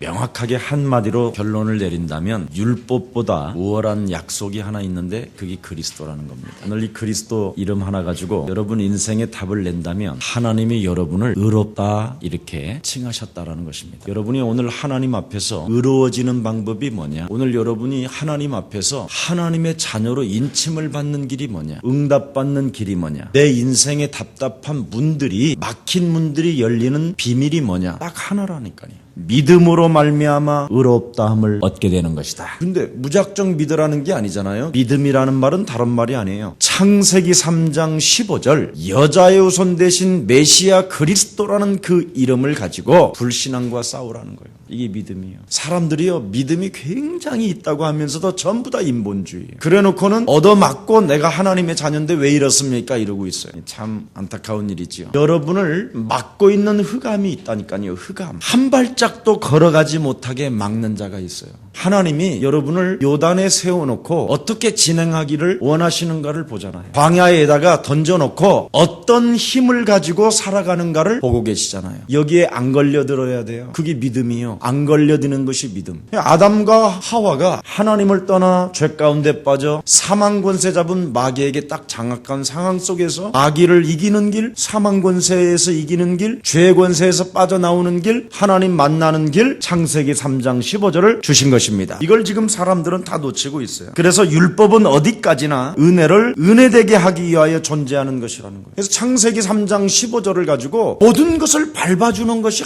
명확하게 한마디로 결론을 내린다면 율법보다 우월한 약속이 하나 있는데 그게 그리스도라는 겁니다. 오늘 이 그리스도 이름 하나 가지고 여러분 인생의 답을 낸다면 하나님이 여러분을 의롭다 이렇게 칭하셨다라는 것입니다. 여러분이 오늘 하나님 앞에서 의로워지는 방법이 뭐냐? 오늘 여러분이 하나님 앞에서 하나님의 자녀로 인침을 받는 길이 뭐냐? 응답받는 길이 뭐냐? 내 인생의 답답한 문들이 막힌 문들이 열리는 비밀이 뭐냐? 딱 하나라니까요. 믿음으로 말미암아 의롭다함을 얻게 되는 것이다. 근데 무작정 믿으라는 게 아니잖아요. 믿음이라는 말은 다른 말이 아니에요. 창세기 3장 15절 여자의 후손 대신 메시아 그리스도라는 그 이름을 가지고 불신앙과 싸우라는 거예요. 이게 믿음이에요. 사람들이요 믿음이 굉장히 있다고 하면서도 전부 다 인본주의예요. 그래놓고는 얻어맞고 내가 하나님의 자녀인데 왜 이렇습니까? 이러고 있어요. 참 안타까운 일이지요. 여러분을 막고 있는 흑암이 있다니까요. 흑암. 한 발짝도 걸어가지 못하게 막는 자가 있어요. 하나님이 여러분을 요단에 세워놓고 어떻게 진행하기를 원하시는가를 보잖아요. 광야에다가 던져놓고 어떤 힘을 가지고 살아가는가를 보고 계시잖아요. 여기에 안 걸려들어야 돼요. 그게 믿음이요. 안 걸려드는 것이 믿음. 아담과 하와가 하나님을 떠나 죄 가운데 빠져 사망 권세 잡은 마귀에게 딱 장악한 상황 속에서 마귀를 이기는 길, 사망 권세에서 이기는 길, 죄 권세에서 빠져나오는 길, 하나님 만나는 길, 창세기 3장 15절을 주신 것입니다. 이걸 지금 사람들은 다 놓치고 있어요. 그래서 율법은 어디까지나 은혜를 은혜되게 하기 위하여 존재하는 것이라는 거예요. 그래서 창세기 3장 15절을 가지고 모든 것을 밟아주는 것이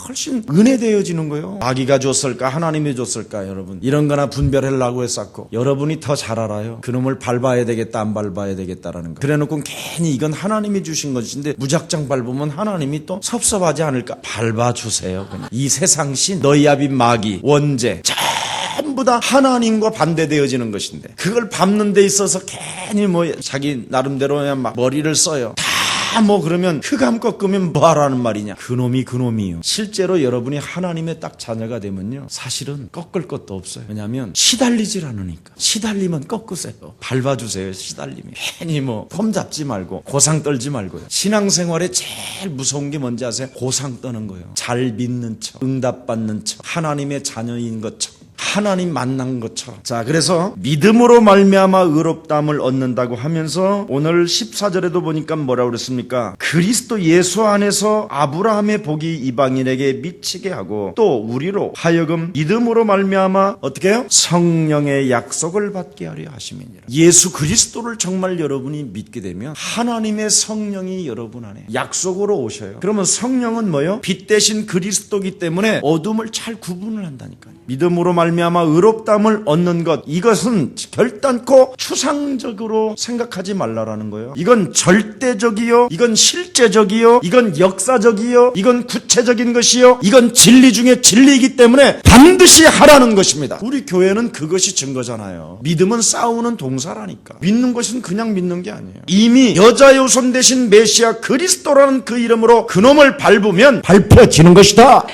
훨씬 은혜되어지는 거예요. 마귀가 줬을까 하나님이 줬을까 여러분 이런 거나 분별하려고 했었고 여러분이 더 잘 알아요. 그놈을 밟아야 되겠다 안 밟아야 되겠다라는 거. 그래놓고 괜히 이건 하나님이 주신 것인데 무작정 밟으면 하나님이 또 섭섭하지 않을까. 밟아주세요. 그냥. 이 세상 신 너희 아비 마귀 원죄 전부 다 하나님과 반대되어지는 것인데 그걸 밟는 데 있어서 괜히 자기 나름대로 그냥 막 머리를 써요. 다 그러면 흑암 꺾으면 뭐하라는 말이냐. 그놈이요. 실제로 여러분이 하나님의 딱 자녀가 되면요 사실은 꺾을 것도 없어요. 왜냐하면 시달리질 않으니까. 시달리면 꺾으세요. 밟아주세요. 시달리면 괜히 폼 잡지 말고 고상 떨지 말고요. 신앙생활에 제일 무서운 게 뭔지 아세요? 고상 떠는 거예요. 잘 믿는 척 응답받는 척 하나님의 자녀인 것처럼 하나님 만난 것처럼. 자, 그래서 믿음으로 말미암아 의롭다함을 얻는다고 하면서 오늘 14절에도 보니까 뭐라고 그랬습니까? 그리스도 예수 안에서 아브라함의 복이 이방인에게 미치게 하고 또 우리로 하여금 믿음으로 말미암아 어떻게 해요? 성령의 약속을 받게 하려 하심이니라. 예수 그리스도를 정말 여러분이 믿게 되면 하나님의 성령이 여러분 안에 약속으로 오셔요. 그러면 성령은 뭐예요? 빛 대신 그리스도이기 때문에 어둠을 잘 구분을 한다니까요. 믿음으로 말미암아 의롭다함을 얻는 것, 이것은 결단코 추상적으로 생각하지 말라라는 거예요. 이건 절대적이요, 이건 실제적이요, 이건 역사적이요, 이건 구체적인 것이요, 이건 진리 중에 진리이기 때문에 반드시 하라는 것입니다. 우리 교회는 그것이 증거잖아요. 믿음은 싸우는 동사라니까. 믿는 것은 그냥 믿는 게 아니에요. 이미 여자의 후손 대신 메시아 그리스도라는 그 이름으로 그놈을 밟으면 밟혀지는 것이다.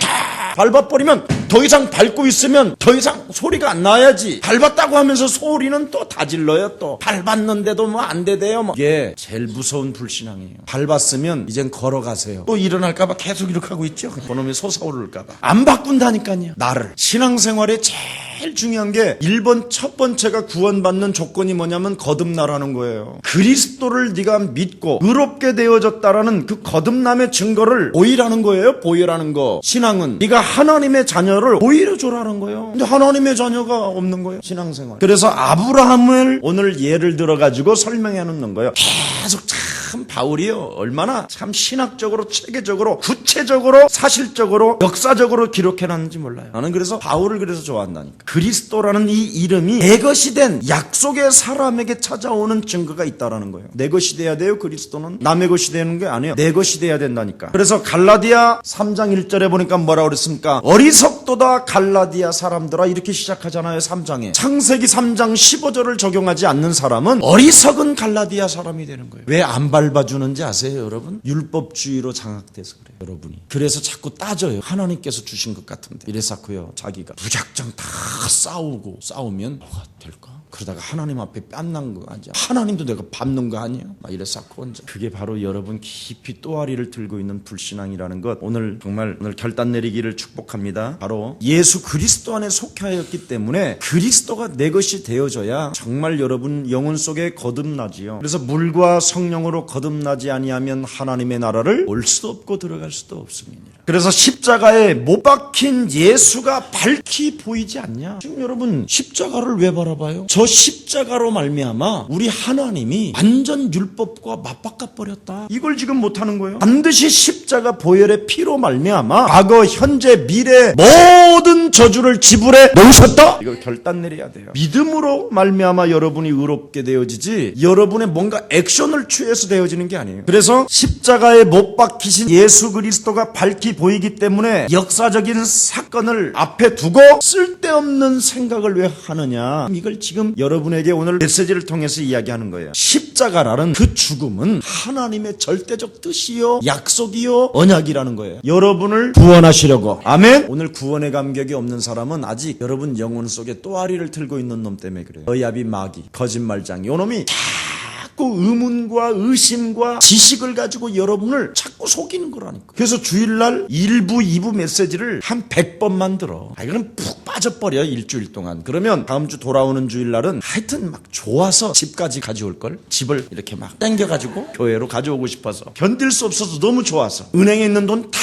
밟아버리면 더 이상 밟고 있으면 더 이상 소리가 안 나야지. 밟았다고 하면서 소리는 또 다 질러요. 또 밟았는데도 안 되대요. 이게 제일 무서운 불신앙이에요. 밟았으면 이젠 걸어가세요. 또 일어날까봐 계속 이렇게 하고 있죠. 그놈이 솟아오를까봐. 안 바꾼다니까요. 나를. 신앙생활에 제일 중요한 게 1번 첫 번째가 구원받는 조건이 뭐냐면 거듭나라는 거예요. 그리스도를 네가 믿고 의롭게 되어졌다라는 그 거듭남의 증거를 보이라는 거예요. 보이라는 거. 신앙은 네가 하나님의 자녀를 보여줘라는 거예요. 근데 하나님의 자녀가 없는 거예요. 신앙생활. 그래서 아브라함을 오늘 예를 들어가지고 설명해 놓는 거예요. 계속 참 바울이요 얼마나 참 신학적으로 체계적으로 구체적으로 사실적으로 역사적으로 기록해놨는지 몰라요. 나는 그래서 바울을 그래서 좋아한다니까. 그리스도라는 이 이름이 내 것이 된 약속의 사람에게 찾아오는 증거가 있다라는 거예요. 내 것이 돼야 돼요. 그리스도는 남의 것이 되는 게 아니에요. 내 것이 돼야 된다니까. 그래서 갈라디아 3장 1절에 보니까 뭐라고 그랬습니까? 어리석도다 갈라디아 사람들아 이렇게 시작하잖아요. 3장에. 창세기 3장 15절을 적용하지 않는 사람은 어리석은 갈라디아 사람이 되는 거예요. 왜 안 밟 밟아주는지 아세요, 여러분? 율법주의로 장악돼서 그래요, 여러분이. 그래서 자꾸 따져요. 하나님께서 주신 것 같은데. 이래서고요, 자기가 무작정 다 싸우면 뭐가 될까? 그러다가 하나님 앞에 뺨난 거 아니야? 하나님도 내가 밟는 거 아니야? 막 이래서고 혼자. 그게 바로 여러분 깊이 또아리를 들고 있는 불신앙이라는 것. 오늘 정말 결단 내리기를 축복합니다. 바로 예수 그리스도 안에 속하였기 때문에 그리스도가 내 것이 되어져야 정말 여러분 영혼 속에 거듭나지요. 그래서 물과 성령으로 거듭나지 아니하면 하나님의 나라를 올 수도 없고 들어갈 수도 없습니다. 그래서 십자가에 못 박힌 예수가 밝히 보이지 않냐? 지금 여러분 십자가를 왜 바라봐요? 저 십자가로 말미암아 우리 하나님이 완전 율법과 맞바꿔 버렸다. 이걸 지금 못하는 거예요. 반드시 십자가 보혈의 피로 말미암아 과거, 현재, 미래 모든 저주를 지불해 놓으셨다. 이걸 결단 내려야 돼요. 믿음으로 말미암아 여러분이 의롭게 되어지지 여러분의 뭔가 액션을 취해서 되어지는 게 아니에요. 그래서 십자가에 못 박히신 예수 그리스도가 밝히 보이기 때문에 역사적인 사건을 앞에 두고 쓸데없는 생각을 왜 하느냐. 이걸 지금 여러분에게 오늘 메시지를 통해서 이야기하는 거예요. 십자가라는 그 죽음은 하나님의 절대적 뜻이요, 약속이요, 언약이라는 거예요. 여러분을 구원하시려고. 아멘. 오늘 구원의 감격이 없는 사람은 아직 여러분 영혼 속에 또아리를 틀고 있는 놈 때문에 그래요. 어야비 마귀, 거짓말장, 요놈이 자꾸 의문과 의심과 지식을 가지고 여러분을 자꾸 속이는 거라니까. 그래서 주일날 1부, 2부 메시지를 한 100번만 들어. 이거는 푹 빠져버려, 일주일 동안. 그러면 다음 주 돌아오는 주일날은 하여튼 막 좋아서 집까지 가져올걸. 집을 이렇게 막 땡겨가지고 교회로 가져오고 싶어서. 견딜 수 없어서 너무 좋아서. 은행에 있는 돈 다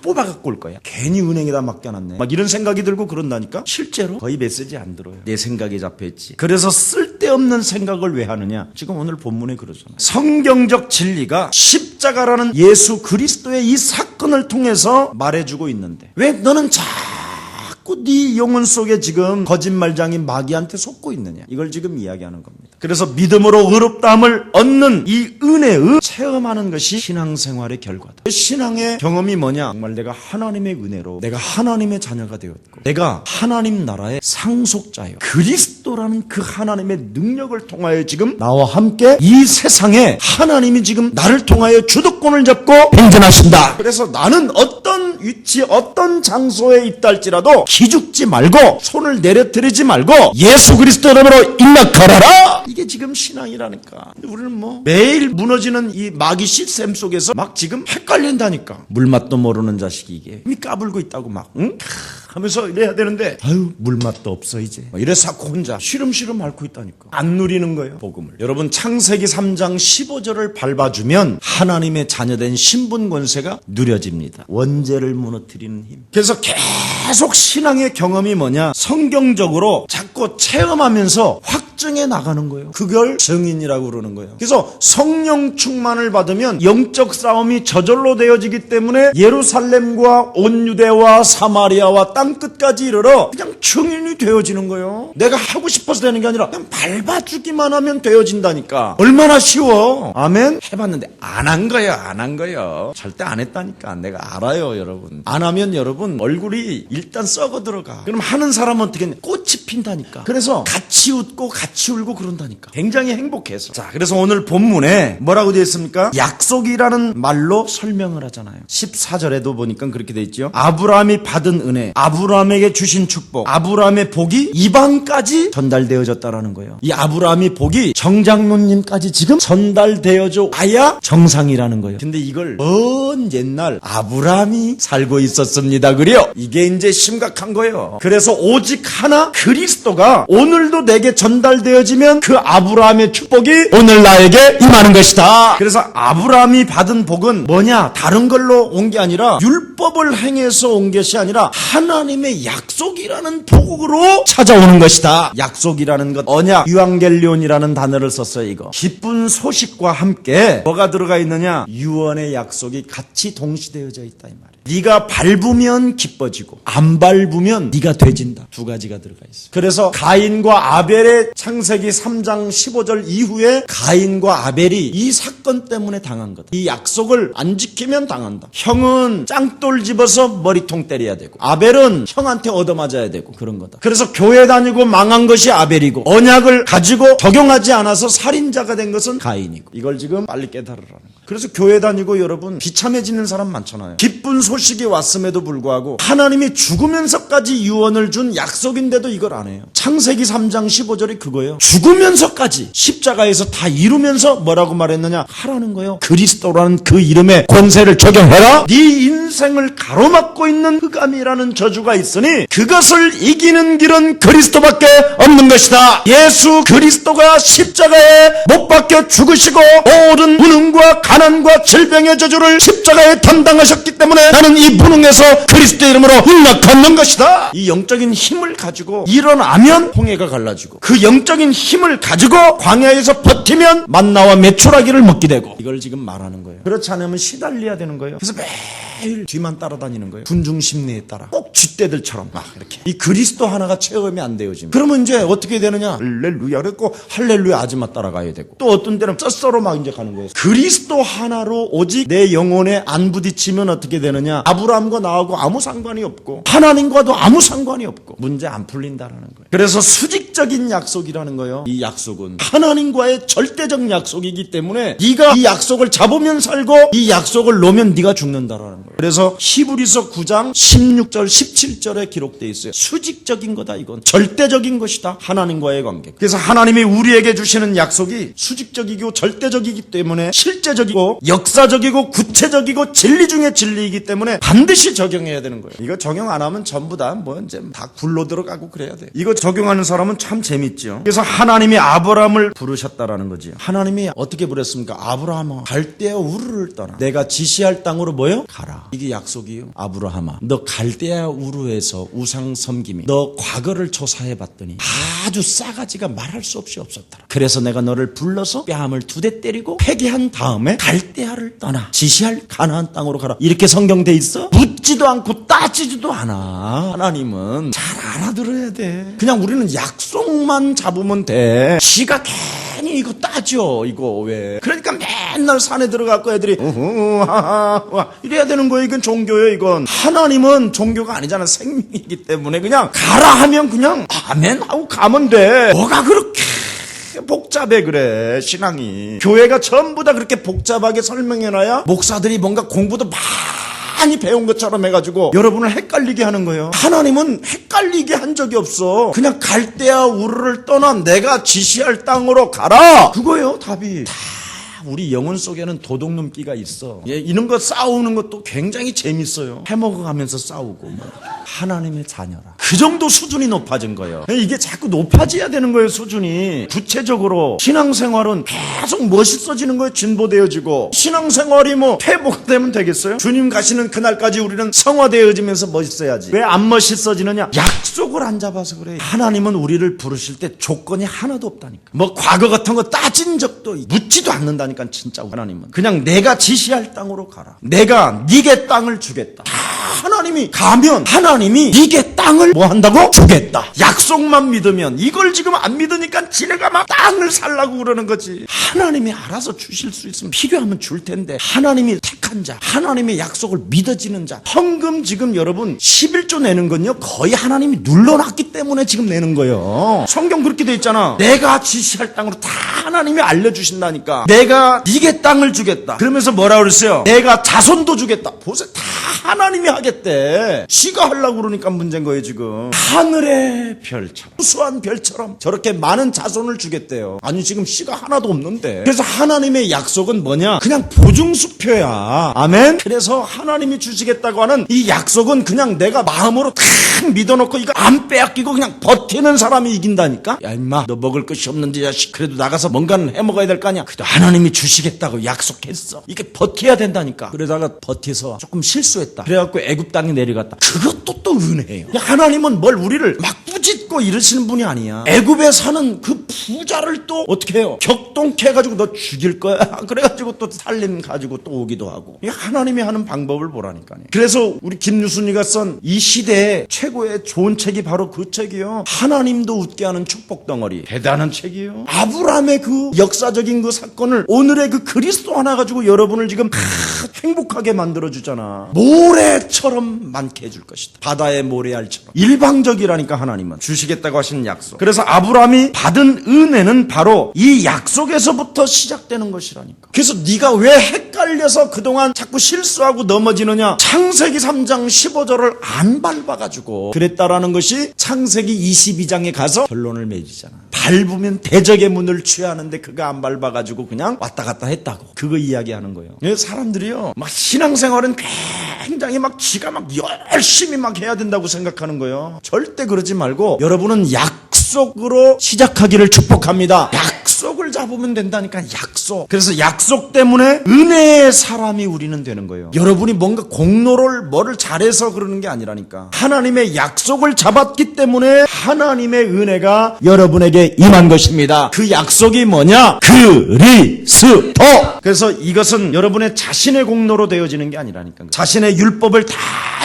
뽑아갖고 올 거야. 괜히 은행에다 맡겨놨네. 막 이런 생각이 들고 그런다니까. 실제로 거의 메시지 안 들어요. 내 생각에 잡혀있지. 그래서 쓸데없는 생각을 왜 하느냐. 지금 오늘 본문에 그러잖아요. 성경적 진리가 십자가라는 예수 그리스도의 이 사건을 통해서 말해주고 있는데 왜 너는 자꾸 네 영혼 속에 지금 거짓말장인 마귀한테 속고 있느냐. 이걸 지금 이야기하는 겁니다. 그래서 믿음으로 의롭다함을 얻는 이 은혜의 체험하는 것이 신앙생활의 결과다. 신앙의 경험이 뭐냐? 정말 내가 하나님의 은혜로 내가 하나님의 자녀가 되었고 내가 하나님 나라의 상속자예요. 그리스도라는 그 하나님의 능력을 통하여 지금 나와 함께 이 세상에 하나님이 지금 나를 통하여 주도권을 잡고 행전하신다. 그래서 나는 어떤 위치, 어떤 장소에 있다 할지라도 기죽지 말고 손을 내려뜨리지 말고 예수 그리스도 이름으로 일어나 걸어라. 이게 지금 신앙이라니까. 우리는 뭐 매일 무너지는 이 마귀 시스템 속에서 막 지금 헷갈린다니까. 물맛도 모르는 자식이 이게 이미 까불고 있다고 막 응? 하면서 이래야 되는데 아유 물맛도 없어 이제 이래서 혼자 시름시름 앓고 있다니까. 안 누리는 거예요 복음을. 여러분 창세기 3장 15절을 밟아주면 하나님의 자녀된 신분 권세가 누려집니다. 원죄를 무너뜨리는 힘. 그래서 계속 신앙의 경험이 뭐냐, 성경적으로 자꾸 체험하면서 확증해 나가는 거예요. 그걸 증인이라고 그러는 거예요. 그래서 성령 충만을 받으면 영적 싸움이 저절로 되어지기 때문에 예루살렘과 온 유대와 사마리아와 땅끝까지 이르러 그냥 증인이 되어지는 거예요. 내가 하고 싶어서 되는 게 아니라 그냥 밟아주기만 하면 되어진다니까. 얼마나 쉬워. 아멘. 해봤는데 안 한 거예요. 안 한 거예요. 절대 안 했다니까. 내가 알아요 여러분. 안 하면 여러분 얼굴이 일단 썩어 들어가. 그럼 하는 사람은 어떻게 했냐, 꽃이 핀다니까. 그래서 같이 웃고 같이 울고 그런다니까. 굉장히 행복해서. 자, 그래서 오늘 본문에 뭐라고 되어 있습니까? 약속이라는 말로 설명을 하잖아요. 14절에도 보니까 그렇게 되어 있죠. 아브라함이 받은 은혜, 아브라함에게 주신 축복, 아브라함의 복이 이방까지 전달되어졌다라는 거예요. 이 아브라함의 복이 정장로님까지 지금 전달되어져 와야 정상이라는 거예요. 근데 이걸 먼 옛날 아브라함이 살고 있었습니다. 그래요. 이게 이제 심각한 거예요. 그래서 오직 하나 그리스도가 오늘도 내게 전달되어지면 그 아브라함의 축복이 오늘 나에게 임하는 것이다. 그래서 아브라함이 받은 복은 뭐냐? 다른 걸로 온 게 아니라 율법을 행해서 온 것이 아니라 하나님의 약속이라는 복으로 찾아오는 것이다. 약속이라는 것, 언약, 유앙겔리온이라는 단어를 썼어요. 이거 기쁜 소식과 함께 뭐가 들어가 있느냐? 유언의 약속이 같이 동시되어져 있다 이 말이에요. 네가 밟으면 기뻐지고 안 밟으면 네가 되진다. 두 가지가 들어가 있어요. 그래서 가인과 아벨의 창세기 3장 15절 이후에 가인과 아벨이 이 사건 때문에 당한 거다. 이 약속을 안 지키면 당한다. 형은 짱돌 돌 집어서 머리통 때려야 되고, 아벨은 형한테 얻어맞아야 되고, 그런 거다. 그래서 교회 다니고 망한 것이 아벨이고, 언약을 가지고 적용하지 않아서 살인자가 된 것은 가인이고, 이걸 지금 빨리 깨달으라는 거예요. 그래서 교회 다니고 여러분 비참해지는 사람 많잖아요. 기쁜 소식이 왔음에도 불구하고 하나님이 죽으면서까지 유언을 준 약속인데도 이걸 안 해요. 창세기 3장 15절이 그거예요. 죽으면서까지 십자가에서 다 이루면서 뭐라고 말했느냐? 하라는 거예요. 그리스도라는 그 이름의 권세를 적용해라. 네 인생을 가로막고 있는 흑암이라는 저주가 있으니 그것을 이기는 길은 그리스도밖에 없는 것이다. 예수 그리스도가 십자가에 못 박혀 죽으시고 모든 무능과 가난과 질병의 저주를 십자가에 담당하셨기 때문에 나는 이 무능에서 그리스도의 이름으로 일어나 걷는 것이다. 이 영적인 힘을 가지고 일어나면 홍해가 갈라지고, 그 영적인 힘을 가지고 광야에서 버티면 만나와 메추라기를 먹게 되고, 이걸 지금 말하는 거예요. 그렇지 않으면 시달려야 되는 거예요. 그래서 매일 뒤만 따라다니는 거예요. 군중 심리에 따라 꼭 쥐떼들처럼 막 이렇게. 이 그리스도 하나가 체험이 안 돼요 지금. 그러면 이제 어떻게 되느냐? 할렐루야 그랬고 할렐루야 아줌마 따라가야 되고, 또 어떤 때는 쩌쏘로 막 이제 가는 거예요. 그리스도 하나로 오직 내 영혼에 안 부딪히면 어떻게 되느냐? 아브라함과 나하고 아무 상관이 없고 하나님과도 아무 상관이 없고 문제 안 풀린다라는 거예요. 그래서 수직적인 약속이라는 거예요. 이 약속은 하나님과의 절대적 약속이기 때문에 네가 이 약속을 잡으면 살고 이 약속을 놓으면 네가 죽는다라는 거예요. 그래서 히브리서 9장 16절 17절에 기록되어 있어요. 수직적인 거다. 이건 절대적인 것이다. 하나님과의 관계. 그래서 하나님이 우리에게 주시는 약속이 수직적이고 절대적이기 때문에 실제적이고 역사적이고 구체적이고 진리 중에 진리이기 때문에 반드시 적용해야 되는 거예요. 이거 적용 안 하면 전부 다 뭐 이제 다 굴러 들어가고 그래야 돼. 이거 적용하는 사람은 참 재밌죠. 그래서 하나님이 아브라함을 부르셨다라는 거지. 하나님이 어떻게 부르셨습니까? 아브라함아, 갈대아 우르를 떠나 내가 지시할 땅으로 뭐요? 가라. 이게 약속이요. 아브라함아, 너 갈대아 우르에서 우상 섬김이 너 과거를 조사해 봤더니 아주 싸가지가 말할 수 없이 없었더라. 그래서 내가 너를 불러서 뺨을 2대 때리고 폐기한 다음에 갈대아를 떠나 지시할 가나안 땅으로 가라. 이렇게 성경돼 있어? 묻지도 않고 따지지도 않아. 하나님은 잘 알아들어야 돼. 그냥 우리는 약속만 잡으면 돼. 지가 괜히 이거 따져. 이거 왜? 그러니까 맨날 산에 들어가고 애들이 이래야 되는 거예요. 이건 종교예요. 이건 하나님은 종교가 아니잖아. 생명이기 때문에 그냥 가라 하면 그냥 아멘 하고 가면 돼. 뭐가 그렇게 복잡해 그래. 신앙이 교회가 전부 다 그렇게 복잡하게 설명해놔야 목사들이 뭔가 공부도 많이 배운 것처럼 해가지고 여러분을 헷갈리게 하는 거예요. 하나님은 헷갈리게 한 적이 없어. 그냥 갈대아 우르를 떠나 내가 지시할 땅으로 가라. 그거예요 답이. 우리 영혼 속에는 도둑놈기가 있어. 이런 거 싸우는 것도 굉장히 재밌어요. 해먹어가면서 싸우고 뭐. 하나님의 자녀라. 그 정도 수준이 높아진 거예요. 이게 자꾸 높아져야 되는 거예요. 수준이. 구체적으로 신앙생활은 계속 멋있어지는 거예요. 진보되어지고. 신앙생활이 뭐 퇴보가 되면 되겠어요? 주님 가시는 그날까지 우리는 성화되어지면서 멋있어야지. 왜 안 멋있어지느냐? 약속을 안 잡아서 그래. 하나님은 우리를 부르실 때 조건이 하나도 없다니까. 뭐 과거 같은 거 따진 적도 묻지도 않는다니까. 진짜 하나님은 그냥 내가 지시할 땅으로 가라. 내가 네게 땅을 주겠다. 하나님이 가면 하나님이 네게 땅을 뭐 한다고? 주겠다. 약속만 믿으면. 이걸 지금 안 믿으니까 지네가 막 땅을 살라고 그러는 거지. 하나님이 알아서 주실 수 있으면 필요하면 줄 텐데, 하나님이 택한 자, 하나님의 약속을 믿어지는 자. 헌금 지금 여러분 11조 내는 건요 거의 하나님이 눌러놨기 때문에 지금 내는 거예요. 성경 그렇게 돼 있잖아. 내가 지시할 땅으로 다 하나님이 알려주신다니까. 내가 네게 땅을 주겠다. 그러면서 뭐라 그랬어요? 내가 자손도 주겠다. 보세요. 다 하나님이 하겠대. 지가 하려고 그러니까 문제인 거예요 지금. 하늘의 별처럼, 우수한 별처럼 저렇게 많은 자손을 주겠대요. 아니 지금 씨가 하나도 없는데. 그래서 하나님의 약속은 뭐냐? 그냥 보증수표야. 아멘. 그래서 하나님이 주시겠다고 하는 이 약속은 그냥 내가 마음으로 탁 믿어놓고 이거 안 빼앗기고 그냥 버티는 사람이 이긴다니까. 야 임마, 너 먹을 것이 없는데 자식, 그래도 나가서 뭔가는 해먹어야 될 거 아니야. 그래도 하나님이 주시겠다고 약속했어. 이게 버텨야 된다니까. 그러다가 버텨서 조금 실수했다. 그래갖고 애굽 땅에 내려갔다. 그것도 또 은혜예요. 하나님은 뭘 우리를 막 꾸짖고 이러시는 분이 아니야. 애굽에 사는 그 부자를 또 어떻게 해요? 격동케 해가지고 너 죽일 거야. 그래가지고 또 살림 가지고 또 오기도 하고. 이 하나님이 하는 방법을 보라니까요. 그래서 우리 김유순이가 쓴 이 시대의 최고의 좋은 책이 바로 그 책이요. 하나님도 웃게 하는 축복 덩어리. 대단한 책이에요. 아브라함의 그 역사적인 그 사건을 오늘의 그 그리스도 하나 가지고 여러분을 지금 행복하게 만들어주잖아. 모래처럼 많게 해줄 것이다. 바다의 모래알처럼. 일방적이라니까 하나님은. 주시겠다고 하시는 약속. 그래서 아브라함이 받은 은혜는 바로 이 약속에서부터 시작되는 것이라니까. 그래서 네가 왜 헷갈려서 그동안 자꾸 실수하고 넘어지느냐. 창세기 3장 15절을 안 밟아가지고 그랬다라는 것이 창세기 22장에 가서 결론을 맺이잖아. 밟으면 대적의 문을 취하는데 그거 안 밟아가지고 그냥 왔다 갔다 했다고. 그거 이야기하는 거예요. 사람들이요, 막 신앙생활은 굉장히 막 지가 막 열심히 막 해야 된다고 생각하는 거예요. 절대 그러지 말고 여러분은 약속으로 시작하기를 축복합니다. 약속을 잡으면 된다니까. 약속. 그래서 약속 때문에 은혜의 사람이 우리는 되는 거예요. 여러분이 뭔가 공로를 뭐를 잘해서 그러는 게 아니라니까. 하나님의 약속을 잡았기 때문에 하나님의 은혜가 여러분에게 임한 것입니다. 그 약속이 뭐냐? 그리스도. 그래서 이것은 여러분의 자신의 공로로 되어지는 게 아니라니까. 자신의 율법을 다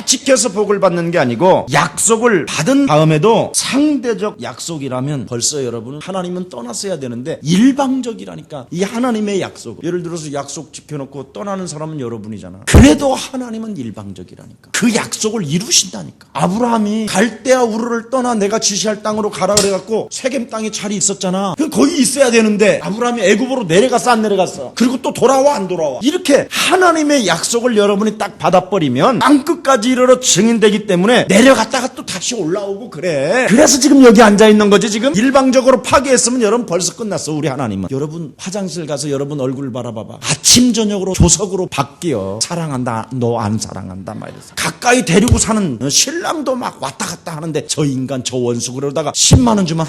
지켜서 복을 받는 게 아니고 약속을 받은 다음에도 상대적 약속이라면 벌써 여러분은 하나님은 떠났어야 되는데 일방적이라니까. 이 하나님의 약속, 예를 들어서 약속 지켜놓고 떠나는 사람은 여러분이잖아. 그래도 하나님은 일방적이라니까. 그 약속을 이루신다니까. 아브라함이 갈대아 우르를 떠나 내가 지시할 땅으로 가라 그래갖고 세겜 땅에 자리 있었잖아. 거기 있어야 되는데 아브라함이 애굽으로 내려갔어 안 내려갔어? 그리고 또 돌아와 안 돌아와? 이렇게 하나님의 약속을 여러분이 딱 받아버리면 땅끝까지 이르러 증인되기 때문에 내려갔다가 또 다시 올라오고 그래. 그래서 지금 여기 앉아있는 거지. 지금 일방적으로 파괴했으면 여러분 벌써 끝났어. 우리 하나님은. 여러분 화장실 가서 여러분 얼굴 바라봐봐. 아침 저녁으로 조석으로 바뀌어. 사랑한다 너 안 사랑한다 막 이래서 가까이 데리고 사는 신랑도 막 왔다 갔다 하는데 저 인간 저 원수 그러다가 10만 원 주면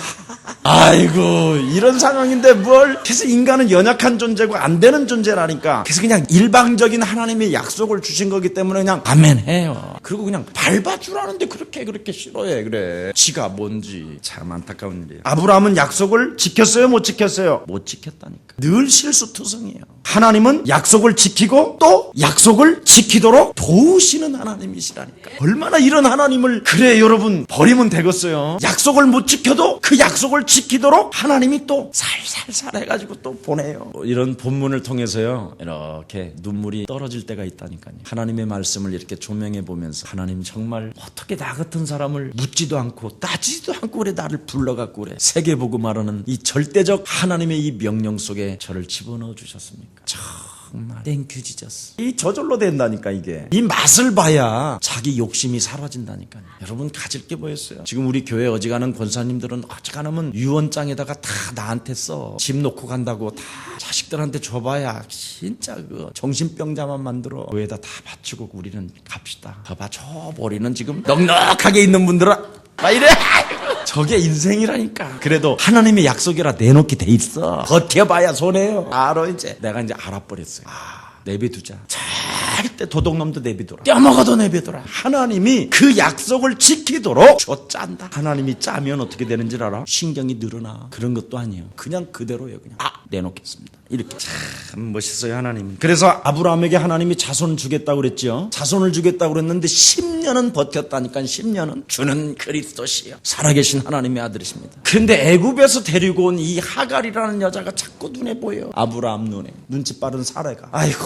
아이고 이런 상황인데 뭘. 그래서 인간은 연약한 존재고 안 되는 존재라니까. 그래서 그냥 일방적인 하나님의 약속을 주신 거기 때문에 그냥 아멘 해요. 그리고 그냥 밟아주라는데 그렇게 싫어해. 그래 지가 뭔지. 참 안타까운 일이에요. 아브라함은 약속을 지켰어요 못 지켰어요? 못 지켰다니까. 늘 실수투성이에요. 하나님은 약속을 지키고 또 약속을 지키도록 도우시는 하나님이시라니까. 얼마나 이런 하나님을 그래 여러분 버리면 되겠어요. 약속을 못 지켜도 그 약속을 지키도록 하나님이 또 살살살 해가지고 또 보내요. 이런 본문을 통해서요 이렇게 눈물이 떨어질 때가 있다니까요. 하나님의 말씀을 이렇게 조명해 보면서 하나님 정말 어떻게 나 같은 사람을 묻지도 않고 따지지도 않고 그래 나를 불러갖고 그래 세계복음하라는 이 절대적 하나님의 이 명령 속에 저를 집어넣어 주셨습니까? 정말 땡큐 지저스. 이 저절로 된다니까. 이게 이 맛을 봐야 자기 욕심이 사라진다니까요. 여러분 가질 게 뭐였어요? 지금 우리 교회 어지간한 권사님들은 어지간하면 유언장에다가 다 나한테 써. 집 놓고 간다고 다 자식들한테 줘봐야 진짜 그 정신병자만 만들어. 교회에다 다 바치고 우리는 갑시다. 봐봐 저 머리는 지금 넉넉하게 있는 분들은 막 이래. 저게 인생이라니까. 그래도 하나님의 약속이라 내놓게 돼 있어. 버텨봐야 손해요. 알아 이제. 내가 이제 알아버렸어요. 내비두자. 절대 도둑놈도 내비둬라. 떼먹어도 내비둬라. 하나님이 그 약속을 지키도록 짠다. 하나님이 짜면 어떻게 되는지 알아? 신경이 늘어나. 그런 것도 아니에요. 그냥 그대로예요. 그냥 내놓겠습니다. 이렇게 참 멋있어요 하나님. 그래서 아브라함에게 하나님이 자손을 주겠다고 그랬죠. 자손을 주겠다고 그랬는데 10년은 버텼다니까. 10년은 주는 그리스도시요 살아계신 하나님의 아들이십니다. 그런데 애굽에서 데리고 온 이 하갈이라는 여자가 자꾸 눈에 보여요. 아브라함 눈에. 눈치 빠른 사례가. 아이고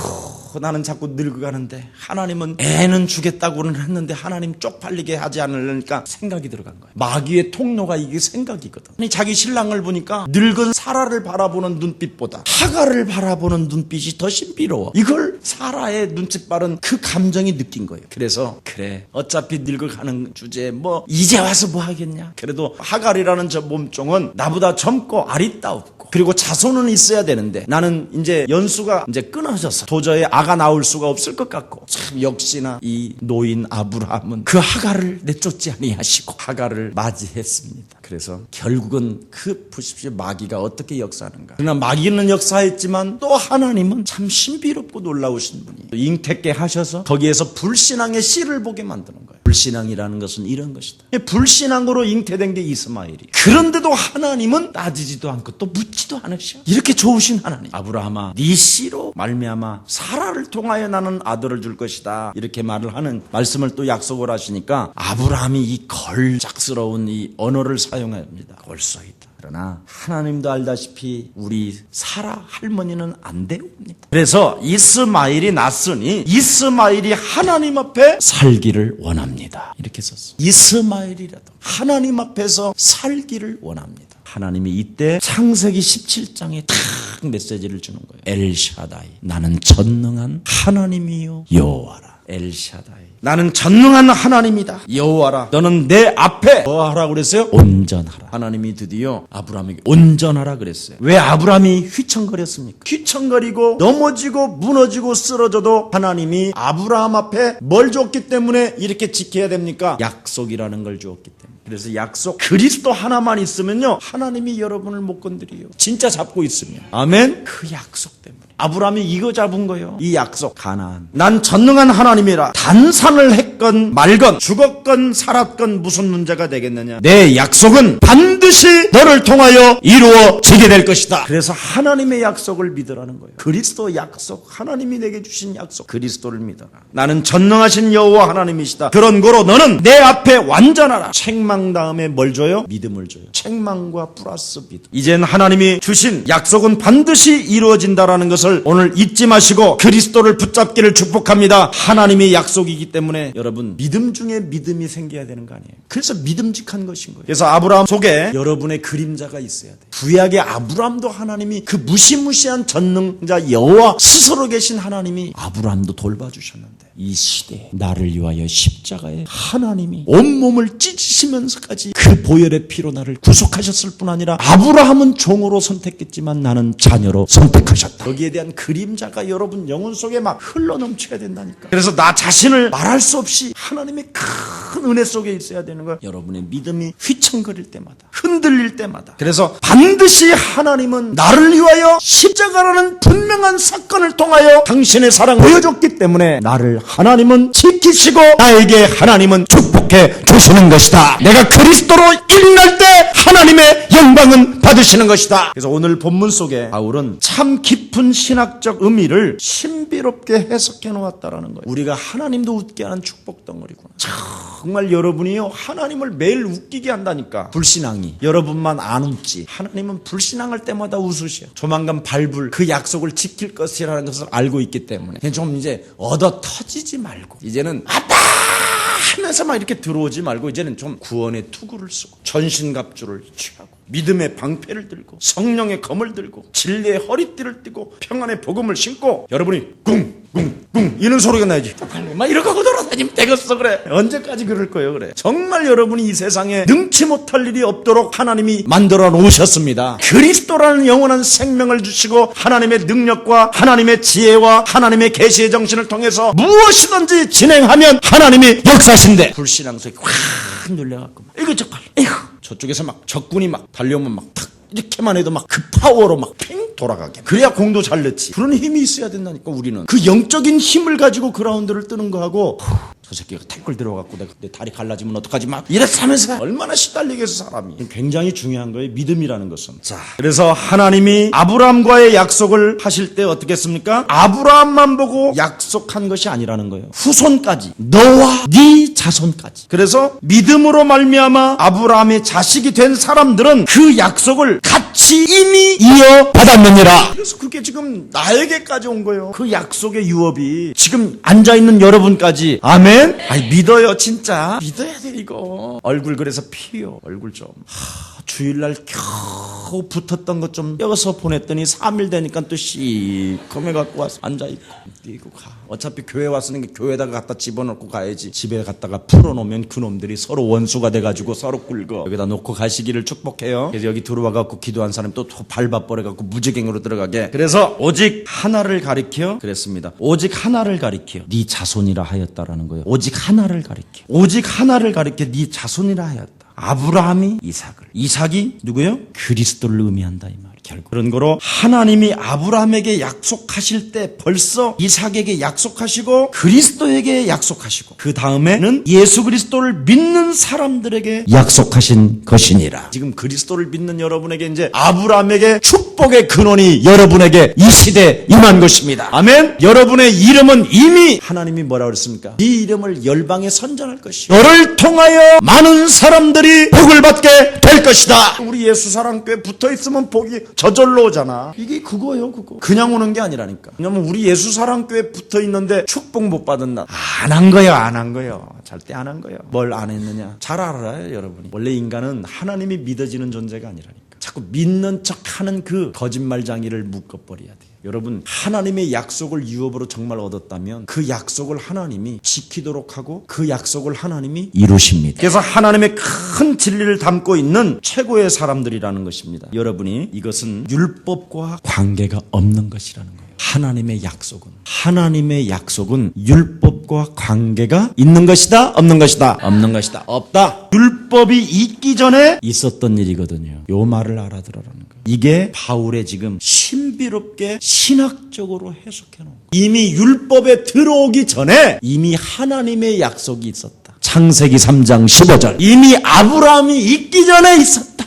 나는 자꾸 늙어가는데 하나님은 애는 주겠다고는 했는데 하나님 쪽팔리게 하지 않으려니까 생각이 들어간 거예요. 마귀의 통로가 이게 생각이거든. 아니, 자기 신랑을 보니까 늙은 사라를 바라보는 눈빛보다 하갈을 바라보는 눈빛이 더 신비로워. 이걸 사라의 눈치 빠른 그 감정이 느낀 거예요. 그래서 그래 어차피 늙어가는 주제에 뭐 이제 와서 뭐 하겠냐. 그래도 하갈이라는 저 몸종은 나보다 젊고 아리따웠고 그리고 자손은 있어야 되는데 나는 이제 연수가 이제 끊어져서 도저히 아가 나올 수가 없을 것 같고 참 역시나 이 노인 아브라함은 그 하갈을 내쫓지 아니하시고 하갈을 맞이했습니다. 그래서 결국은 그 보십시오 마귀가 어떻게 역사하는가. 그러나 마귀는 역사했지만 또 하나님은 참 신비롭고 놀라우신 분이 잉태케 하셔서 거기에서 불신앙의 씨를 보게 만드는 거예요. 불신앙이라는 것은 이런 것이다. 불신앙으로 잉태된 게 이스마엘이. 그런데도 하나님은 따지지도 않고 또 묻지도 않으셔. 이렇게 좋으신 하나님. 아브라함아, 네 씨로 말미암아 사라를 통하여 나는 아들을 줄 것이다. 이렇게 말을 하는 말씀을 또 약속을 하시니까 아브라함이 이 걸작스러운 이 언어를 사용합니다. 골소이다. 그러나 하나님도 알다시피 우리 사라 할머니는 안 되옵니다. 그래서 이스마엘이 낳았으니 이스마엘이 하나님 앞에 살기를 원합니다. 이렇게 썼어. 이스마엘이라도 하나님 앞에서 살기를 원합니다. 하나님이 이때 창세기 17장에 탁 메시지를 주는 거예요. 엘샤다이, 나는 전능한 하나님이요 여호와라. 엘샤다이, 나는 전능한 하나님이다. 여호와라, 너는 내 앞에 뭐 하라고 그랬어요? 온전하라. 하나님이 드디어 아브라함에게 온전하라 그랬어요. 왜 아브라함이 휘청거렸습니까? 휘청거리고 넘어지고 무너지고 쓰러져도 하나님이 아브라함 앞에 뭘 줬기 때문에 이렇게 지켜야 됩니까? 약속이라는 걸 주었기 때문에. 그래서 약속, 그리스도 하나만 있으면요 하나님이 여러분을 못 건드려요. 진짜 잡고 있으면. 아멘. 그 약속 때문에 아브라함이 이거 잡은 거예요. 이 약속, 가나안. 난 전능한 하나님이라. 단산을 했건 말건 죽었건 살았건 무슨 문제가 되겠느냐. 내 약속은 반드시 너를 통하여 이루어지게 될 것이다. 그래서 하나님의 약속을 믿으라는 거예요. 그리스도 약속, 하나님이 내게 주신 약속, 그리스도를 믿어라. 나는 전능하신 여호와 하나님이시다. 그런 거로 너는 내 앞에 완전하라. 책망 다음에 뭘 줘요? 믿음을 줘요. 책망과 플러스 믿음. 이젠 하나님이 주신 약속은 반드시 이루어진다라는 것을 오늘 잊지 마시고 그리스도를 붙잡기를 축복합니다. 하나님의 약속이기 때문에 여러분 믿음 중에 믿음이 생겨야 되는 거 아니에요. 그래서 믿음직한 것인 거예요. 그래서 아브라함 속에 여러분의 그림자가 있어야 돼요. 구약의 아브라함도 하나님이 그 무시무시한 전능자 여호와 스스로 계신 하나님이 아브라함도 돌봐주셨는데 이 시대에 나를 위하여 십자가에 하나님이 온몸을 찢으시면서까지 그 보혈의 피로 나를 구속하셨을 뿐 아니라 아브라함은 종으로 선택했지만 나는 자녀로 선택하셨다. 거기에 대한 그림자가 여러분 영혼 속에 막 흘러넘쳐야 된다니까. 그래서 나 자신을 말할 수 없이 하나님의 큰 은혜 속에 있어야 되는 거예요. 여러분의 믿음이 휘청거릴 때마다, 흔들릴 때마다. 그래서 반드시 하나님은 나를 위하여 십자가라는 분명한 사건을 통하여 당신의 사랑을 보여줬기 때문에 나를 하나님은 지키시고 나에게 하나님은 축복해 주시는 것이다. 내가 그리스도로 일어날 때 하나님의 영광은 받으시는 것이다. 그래서 오늘 본문 속에 바울은 참 깊은 신학적 의미를 신비롭게 해석해 놓았다라는 거예요. 우리가 하나님도 웃게 하는 축복 덩어리구나. 정말 여러분이요 하나님을 매일 웃기게 한다니까. 불신앙이 여러분만 안 웃지 하나님은 불신앙할 때마다 웃으셔. 조만간 밟을 그 약속을 지킬 것이라는 것을 알고 있기 때문에 좀 이제 얻어 터지지 말고 이제는 아빠 하면서 막 이렇게 들어오지 말고 이제는 좀 구원의 투구를 쓰고 전신갑주를 취하고 믿음의 방패를 들고 성령의 검을 들고 진리의 허리띠를 띠고 평안의 복음을 신고 여러분이 꿍꿍꿍 이런 소리가 나야지. 막 이러고 돌아다니면 되겠어. 그래. 언제까지 그럴 거예요. 그래. 정말 여러분이 이 세상에 능치 못할 일이 없도록 하나님이 만들어 놓으셨습니다. 그리스도라는 영원한 생명을 주시고 하나님의 능력과 하나님의 지혜와 하나님의 계시의 정신을 통해서 무엇이든지 진행하면 하나님이 역사하신대. 불신앙 속에 확 눌려갖고 이거 저걸 저쪽에서 막 적군이 막 달려오면 막 탁 이렇게만 해도 막 그 파워로 막 핑 돌아가게. 그래야 공도 잘 넣지. 그런 힘이 있어야 된다니까. 우리는 그 영적인 힘을 가지고 그라운드를 뜨는 거하고 저 새끼가 태클 들어갖고 내 다리 갈라지면 어떡하지 막 이래서 하면서 얼마나 시달리겠어 사람이. 굉장히 중요한 거예요. 믿음이라는 것은. 자, 그래서 하나님이 아브라함과의 약속을 하실 때 어떻게 했습니까? 아브라함만 보고 약속한 것이 아니라는 거예요. 후손까지, 너와 네 자손까지. 그래서 믿음으로 말미암아 아브라함의 자식이 된 사람들은 그 약속을 같이 이미 이어받았느니라. 그래서 그게 지금 나에게까지 온 거예요. 그 약속의 유업이 지금 앉아있는 여러분까지. 아멘. 아니 믿어요. 진짜 믿어야 돼. 이거 얼굴 그래서 피요. 얼굴 좀 주일날 겨우 붙었던 것 좀 떼어서 보냈더니 3일 되니까 또 시커매 갖고 와서 앉아있고 이거 가. 어차피 교회 왔으니까 교회에다가 갖다 집어넣고 가야지. 집에 갖다가 풀어놓으면 그놈들이 서로 원수가 돼가지고 서로 굴거. 여기다 놓고 가시기를 축복해요. 그래서 여기 들어와갖고 기도한 사람이 또 밟아버려갖고 무지갱으로 들어가게. 그래서 오직 하나를 가리켜 그랬습니다. 오직 하나를 가리켜 네 자손이라 하였다라는 거예요. 오직 하나를 가리켜. 오직 하나를 가리켜 네 자손이라 하였다. 아브라함이 이삭을. 이삭이 누구요? 그리스도를 의미한다 이 말. 결국 그런 거로 하나님이 아브라함에게 약속하실 때 벌써 이삭에게 약속하시고 그리스도에게 약속하시고 그 다음에는 예수 그리스도를 믿는 사람들에게 약속하신 것이니라. 지금 그리스도를 믿는 여러분에게 이제 아브라함에게 축복의 근원이 여러분에게 이 시대에 임한 것입니다. 아멘. 여러분의 이름은 이미 하나님이 뭐라고 그랬습니까? 네 이름을 열방에 선전할 것이요 너를 통하여 많은 사람들이 복을 받게 될 것이다. 우리 예수사랑교회 붙어있으면 복이 저절로 오잖아. 이게 그거예요. 그거 그냥 오는 게 아니라니까. 왜냐면 우리 예수사랑교회 붙어있는데 축복 못 받은 날 안 한 거예요. 안 한 거예요. 절대 안 한 거예요. 뭘 안 했느냐 잘 알아요. 여러분이 원래 인간은 하나님이 믿어지는 존재가 아니라니까. 자꾸 믿는 척하는 그 거짓말장이를 묶어버려야 돼요. 여러분 하나님의 약속을 유업으로 정말 얻었다면 그 약속을 하나님이 지키도록 하고 그 약속을 하나님이 이루십니다. 그래서 하나님의 큰 진리를 담고 있는 최고의 사람들이라는 것입니다. 여러분이 이것은 율법과 관계가 없는 것이라는 거예요. 하나님의 약속은 율법과 관계가 있는 것이다 없는 것이다 없는 것이다 없다. 율법이 있기 전에 있었던 일이거든요. 요 말을 알아들으라는 거예요. 이게 바울의 지금 신비롭게 신학적으로 해석해 놓은 이미 율법에 들어오기 전에 이미 하나님의 약속이 있었다. 창세기 3장 15절 이미 아브라함이 있기 전에 있었다.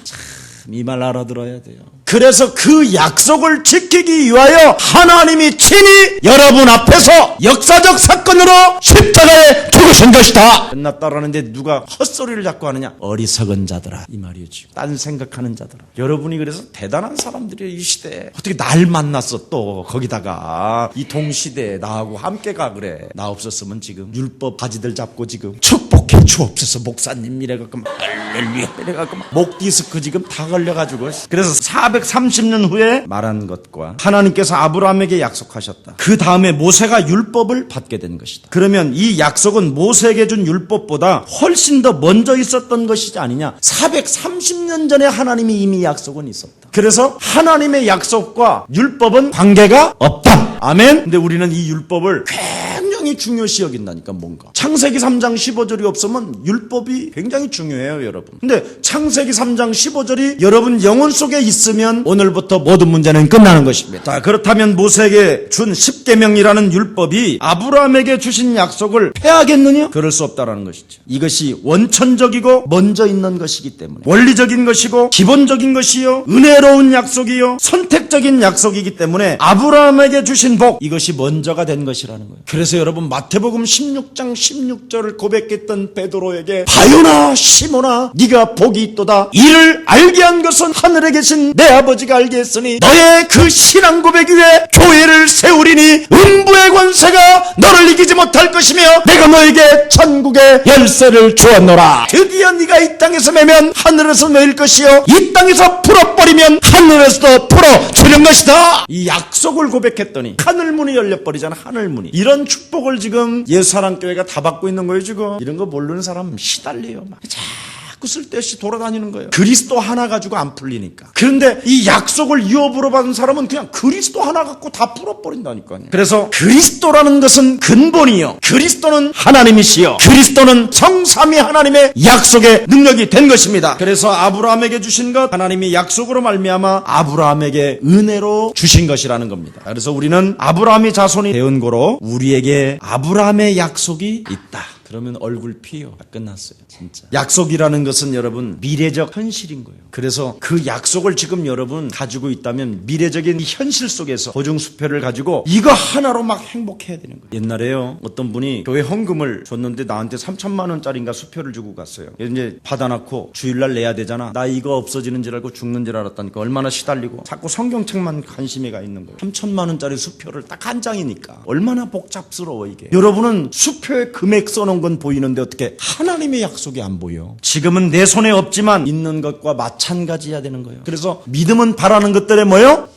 이 말 알아들어야 돼요. 그래서 그 약속을 지키기 위하여 하나님이 친히 여러분 앞에서 역사적 사건으로 십자가에 죽으신 것이다. 끝났다라는데 누가 헛소리를 자꾸 하느냐? 어리석은 자들아 이 말이죠. 딴 생각하는 자들아. 여러분이 그래서 대단한 사람들이에요. 이 시대에 어떻게 날 만났어 또 거기다가 이 동시대에 나하고 함께 가 그래. 나 없었으면 지금 율법 바지들 잡고 지금 축복해 주옵소서 목사님 이래갖고 막 할렐루야 이래갖고 막 목 디스크 지금 다 걸려가지고 그래서 430년 후에 말한 것과 하나님께서 아브라함에게 약속하셨다. 그 다음에 모세가 율법을 받게 된 것이다. 그러면 이 약속은 모세에게 준 율법보다 훨씬 더 먼저 있었던 것이지 아니냐. 430년 전에 하나님이 이미 약속은 있었다. 그래서 하나님의 약속과 율법은 관계가 없다. 아멘. 근데 우리는 이 율법을 굉장히 중요시 여긴다니까. 뭔가 창세기 3장 15절이 없으면 율법이 굉장히 중요해요 여러분. 근데 창세기 3장 15절이 여러분 영혼 속에 있으면 오늘부터 모든 문제는 끝나는 것입니다. 자, 그렇다면 모세에게 준 십계명이라는 율법이 아브라함에게 주신 약속을 폐하겠느냐? 그럴 수 없다라는 것이죠. 이것이 원천적이고 먼저 있는 것이기 때문에 원리적인 것이고 기본적인 것이요 은혜로운 약속이요 선택적인 약속이기 때문에 아브라함에게 주신 복 이것이 먼저가 된 것이라는 거예요. 그래서 여러분 마태복음 16장 16절을 고백했던 베드로에게 바요나 시몬아 네가 복이 있도다. 이를 알게 한 것은 하늘에 계신 내 아버지가 알게 했으니 너의 그 신앙 고백 위에 교회를 세우리니 음부의 권세가 너를 이기지 못할 것이며 내가 너에게 천국의 열쇠를 주었노라. 드디어 네가 이 땅에서 매면 하늘에서 매일 것이요 이 땅에서 풀어버리면 하늘에서도 풀어주는 것이다. 이 약속을 고백했더니 하늘문이 열려버리잖아. 하늘문이. 이런 축복을 지금 예수사랑교회가 다 받고 있는 거예요 지금. 이런 거 모르는 사람 시달려요 막. 자꾸 쓸데없이 돌아다니는 거예요. 그리스도 하나 가지고 안 풀리니까. 그런데 이 약속을 유업으로 받은 사람은 그냥 그리스도 하나 갖고 다 풀어버린다니까요. 그래서 그리스도라는 것은 근본이요 그리스도는 하나님이시요 그리스도는 성삼위 하나님의 약속의 능력이 된 것입니다. 그래서 아브라함에게 주신 것 하나님이 약속으로 말미암아 아브라함에게 은혜로 주신 것이라는 겁니다. 그래서 우리는 아브라함의 자손이 되은 고로 우리에게 아브라함의 약속이 있다. 그러면 얼굴 피요. 끝났어요. 진짜. 약속이라는 것은 여러분 미래적 현실인 거예요. 그래서 그 약속을 지금 여러분 가지고 있다면 미래적인 이 현실 속에서 보증수표를 가지고 이거 하나로 막 행복해야 되는 거예요. 옛날에요. 어떤 분이 교회 헌금을 줬는데 나한테 3천만 원짜리인가 수표를 주고 갔어요. 이제 받아놓고 주일날 내야 되잖아. 나 이거 없어지는 줄 알고 죽는 줄 알았다니까. 얼마나 시달리고 자꾸 성경책만 관심이 가 있는 거예요. 3천만 원짜리 수표를 딱 한 장이니까 얼마나 복잡스러워 이게. 여러분은 수표에 금액 써놓은 건 보이는데 어떻게 하나님의 약속이 안 보여? 지금은 내 손에 없지만 있는 것과 마찬가지야 되는 거예요. 그래서 믿음은 바라는 것들에 뭐요?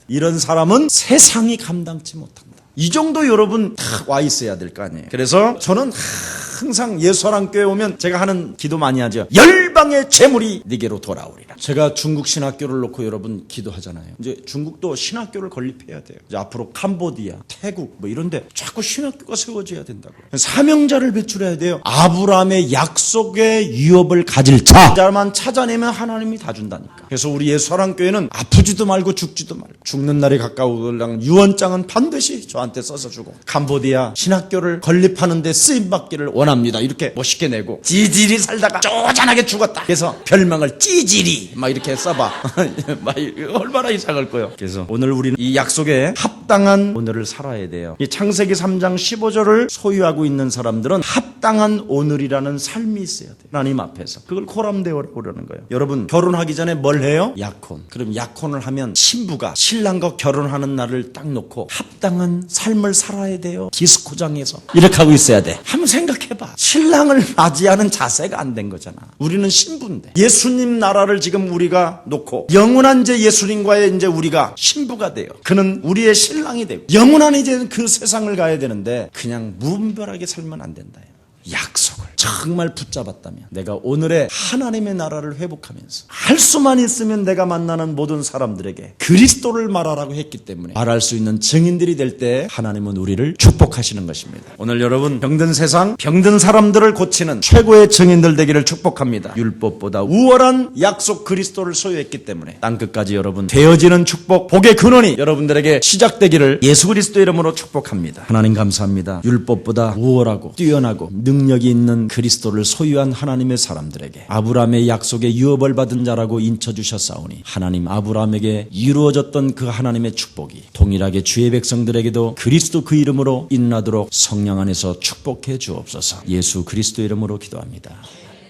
이런 사람은 세상이 감당치 못한다. 이 정도 여러분 다 와 있어야 될 거 아니에요. 그래서 저는 항상 예수사랑교회 오면 제가 하는 기도 많이 하죠. 열방 천당의 재물이 네게로 돌아오리라. 제가 중국 신학교를 놓고 여러분 기도하잖아요. 이제 중국도 신학교를 건립해야 돼요. 이제 앞으로 캄보디아, 태국 뭐 이런데 자꾸 신학교가 세워져야 된다고. 사명자를 배출해야 돼요. 아브라함의 약속의 유업을 가질 자만 찾아내면 하나님이 다 준다니까. 그래서 우리 예수사랑교회는 아프지도 말고 죽지도 말고 죽는 날이 가까우려면 유언장은 반드시 저한테 써서 주고 캄보디아 신학교를 건립하는데 쓰임받기를 원합니다. 이렇게 멋있게 내고 찌질이 살다가 쪼잔하게 죽었다. 그래서 별명을 찌질이 막 이렇게 써봐. 막 얼마나 이상할 거예요. 그래서 오늘 우리는 이 약속에 합당한 오늘을 살아야 돼요. 이 창세기 3장 15절을 소유하고 있는 사람들은 합당한 오늘이라는 삶이 있어야 돼요. 하나님 앞에서. 그걸 코람데오라고 그러는 거예요. 여러분 결혼하기 전에 뭘 해요? 약혼. 그럼 약혼을 하면 신부가 신랑과 결혼하는 날을 딱 놓고 합당한 삶을 살아야 돼요. 디스코장에서. 이렇게 하고 있어야 돼. 한번 생각해봐. 신랑을 맞이하는 자세가 안 된 거잖아. 우리는 신부인데. 예수님 나라를 지금 우리가 놓고 영원한 제 예수님과의 이제 우리가 신부가 돼요. 그는 우리의 신랑이 되고 영원한 이제 그 세상을 가야 되는데 그냥 무분별하게 살면 안 된다. 약속을 정말 붙잡았다면 내가 오늘의 하나님의 나라를 회복하면서 할 수만 있으면 내가 만나는 모든 사람들에게 그리스도를 말하라고 했기 때문에 말할 수 있는 증인들이 될 때 하나님은 우리를 축복하시는 것입니다. 오늘 여러분 병든 세상, 병든 사람들을 고치는 최고의 증인들 되기를 축복합니다. 율법보다 우월한 약속 그리스도를 소유했기 때문에 땅끝까지 여러분 되어지는 축복, 복의 근원이 여러분들에게 시작되기를 예수 그리스도 이름으로 축복합니다. 하나님 감사합니다. 율법보다 우월하고 뛰어나고 능력이 있는 그리스도를 소유한 하나님의 사람들에게 아브라함의 약속의 유업을 받은 자라고 인쳐주셨사오니 하나님 아브라함에게 이루어졌던 그 하나님의 축복이 동일하게 주의 백성들에게도 그리스도 그 이름으로 인나도록 성령 안에서 축복해 주옵소서. 예수 그리스도 이름으로 기도합니다.